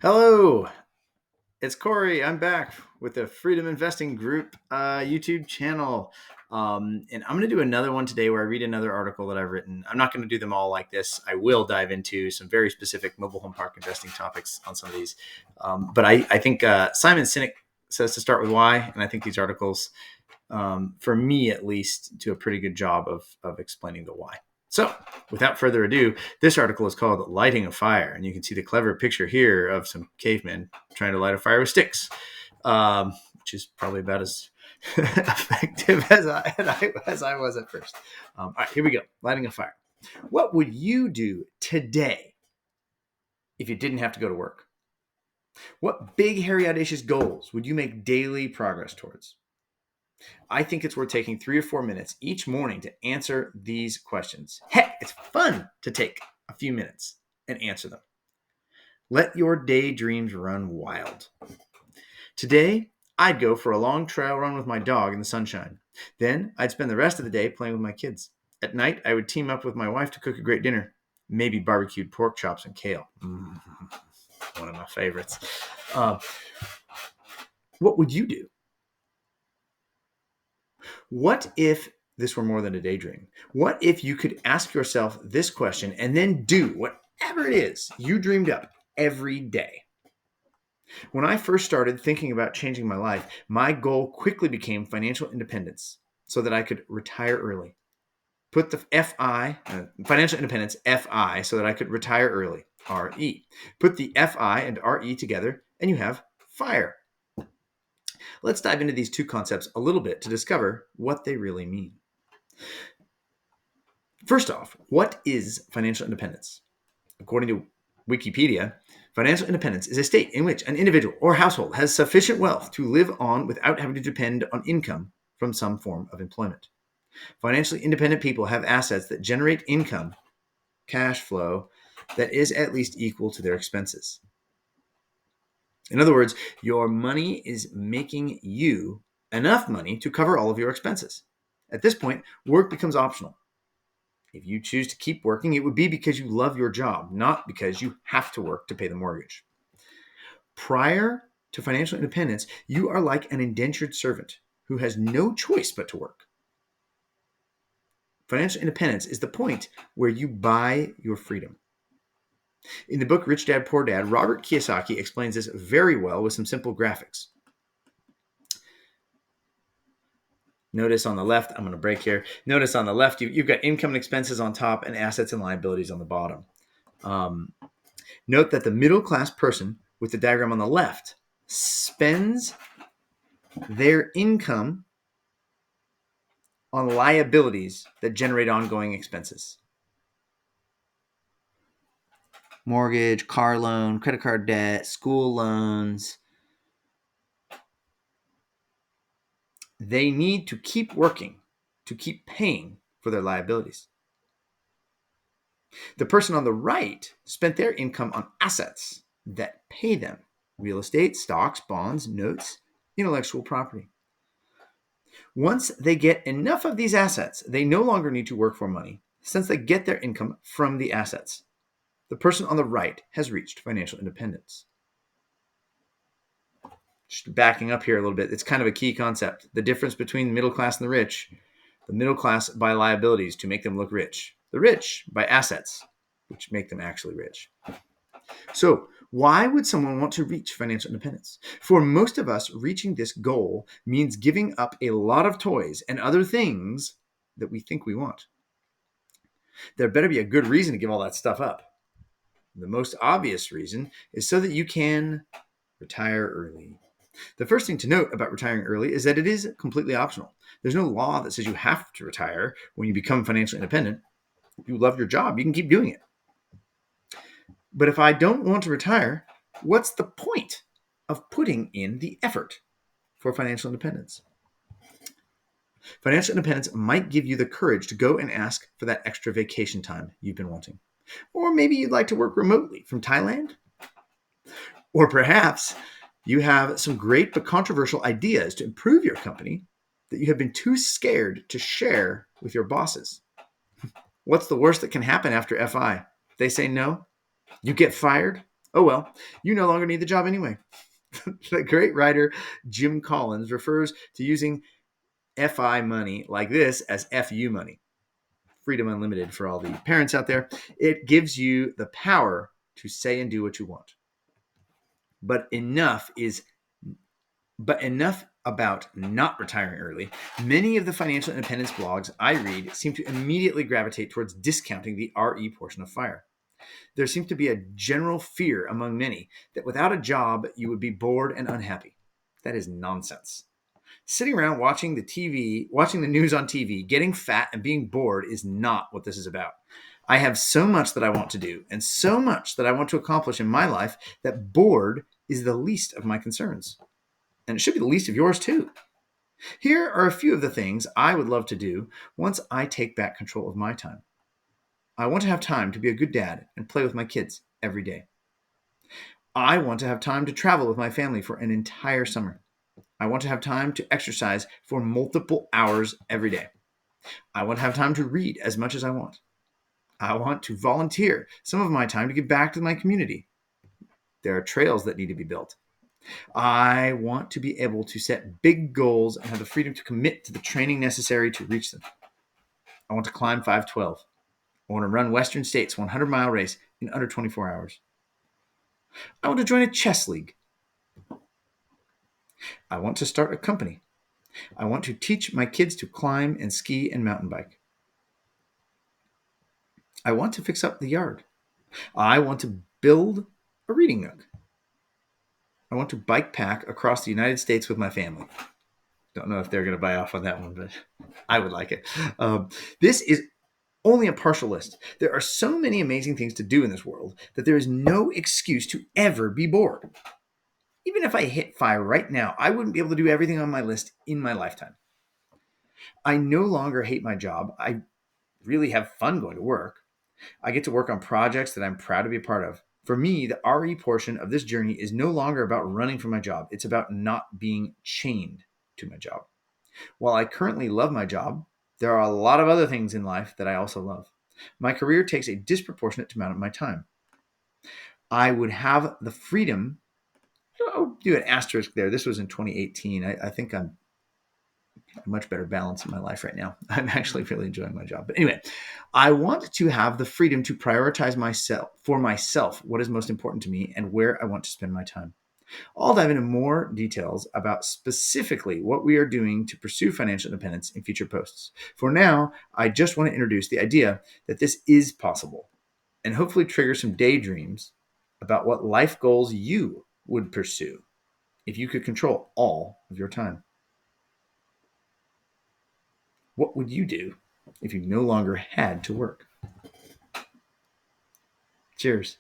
Hello, it's Corey. I'm back with the Freedom Investing Group YouTube channel. And I'm going to do another one today where I read another article that I've written. I'm not going to do them all like this. I will dive into some very specific mobile home park investing topics on some of these. But I think Simon Sinek says to start with why. And I think these articles, for me at least, do a pretty good job of explaining the why. So, without further ado, this article is called Lighting a Fire. And you can see the clever picture here of some cavemen trying to light a fire with sticks, which is probably about as effective as I was at first. All right, here we go. Lighting a fire. What would you do today if you didn't have to go to work? What big, hairy, audacious goals would you make daily progress towards? I think it's worth taking 3 or 4 minutes each morning to answer these questions. Heck, it's fun to take a few minutes and answer them. Let your daydreams run wild. Today, I'd go for a long trail run with my dog in the sunshine. Then, I'd spend the rest of the day playing with my kids. At night, I would team up with my wife to cook a great dinner, maybe barbecued pork chops and kale. One of my favorites. What would you do? What if this were more than a daydream? What if you could ask yourself this question and then do whatever it is you dreamed up every day? When I first started thinking about changing my life, my goal quickly became financial independence so that I could retire early. Put the financial independence, FI, so that I could retire early, RE. Put the FI and RE together and you have FIRE. Let's dive into these two concepts a little bit to discover what they really mean. First off, what is financial independence? According to Wikipedia, financial independence is a state in which an individual or household has sufficient wealth to live on without having to depend on income from some form of employment. Financially independent people have assets that generate income, cash flow, that is at least equal to their expenses. In other words, your money is making you enough money to cover all of your expenses. At this point, work becomes optional. If you choose to keep working, it would be because you love your job, not because you have to work to pay the mortgage. Prior to financial independence, you are like an indentured servant who has no choice but to work. Financial independence is the point where you buy your freedom. In the book Rich Dad, Poor Dad, Robert Kiyosaki explains this very well with some simple graphics. Notice on the left, I'm going to break here. Notice on the left, you've got income and expenses on top and assets and liabilities on the bottom. Note that the middle class person with the diagram on the left spends their income on liabilities that generate ongoing expenses. Mortgage, car loan, credit card debt, school loans. They need to keep working to keep paying for their liabilities. The person on the right spent their income on assets that pay them: real estate, stocks, bonds, notes, intellectual property. Once they get enough of these assets, they no longer need to work for money since they get their income from the assets. The person on the right has reached financial independence. Just backing up here a little bit, it's kind of a key concept. The difference between the middle class and the rich. The middle class buy liabilities to make them look rich. The rich buy assets, which make them actually rich. So, why would someone want to reach financial independence? For most of us, reaching this goal means giving up a lot of toys and other things that we think we want. There better be a good reason to give all that stuff up. The most obvious reason is so that you can retire early. The first thing to note about retiring early is that it is completely optional. There's no law that says you have to retire when you become financially independent. If you love your job, you can keep doing it. But if I don't want to retire, what's the point of putting in the effort for financial independence? Financial independence might give you the courage to go and ask for that extra vacation time you've been wanting. Or maybe you'd like to work remotely from Thailand. Or perhaps you have some great but controversial ideas to improve your company that you have been too scared to share with your bosses. What's the worst that can happen after FI? They say no? You get fired? Oh well, you no longer need the job anyway. The great writer Jim Collins refers to using FI money like this as FU money. Freedom Unlimited for all the parents out there. It gives you the power to say and do what you want. But enough about not retiring early. Many of the financial independence blogs I read seem to immediately gravitate towards discounting the RE portion of FIRE. There seems to be a general fear among many that without a job, you would be bored and unhappy. That is nonsense. Sitting around watching watching the news on TV, getting fat and being bored is not what this is about. I have so much that I want to do and so much that I want to accomplish in my life that bored is the least of my concerns. And it should be the least of yours too. Here are a few of the things I would love to do once I take back control of my time. I want to have time to be a good dad and play with my kids every day. I want to have time to travel with my family for an entire summer. I want to have time to exercise for multiple hours every day. I want to have time to read as much as I want. I want to volunteer some of my time to give back to my community. There are trails that need to be built. I want to be able to set big goals and have the freedom to commit to the training necessary to reach them. I want to climb 512. I want to run Western States 100-mile race in under 24 hours. I want to join a chess league. I want to start a company. I want to teach my kids to climb and ski and mountain bike. I want to fix up the yard. I want to build a reading nook. I want to bike pack across the United States with my family. Don't know if they're going to buy off on that one, but I would like it. This is only a partial list. There are so many amazing things to do in this world that there is no excuse to ever be bored. Even if I hit fire right now, I wouldn't be able to do everything on my list in my lifetime. I no longer hate my job. I really have fun going to work. I get to work on projects that I'm proud to be a part of. For me, the RE portion of this journey is no longer about running from my job. It's about not being chained to my job. While I currently love my job, there are a lot of other things in life that I also love. My career takes a disproportionate amount of my time. I would have the freedom. I'll do an asterisk there. This was in 2018. I think I'm a much better balance in my life right now. I'm actually really enjoying my job. But anyway, I want to have the freedom to prioritize myself, what is most important to me and where I want to spend my time. I'll dive into more details about specifically what we are doing to pursue financial independence in future posts. For now, I just want to introduce the idea that this is possible and hopefully trigger some daydreams about what life goals you would pursue if you could control all of your time. What would you do if you no longer had to work? Cheers.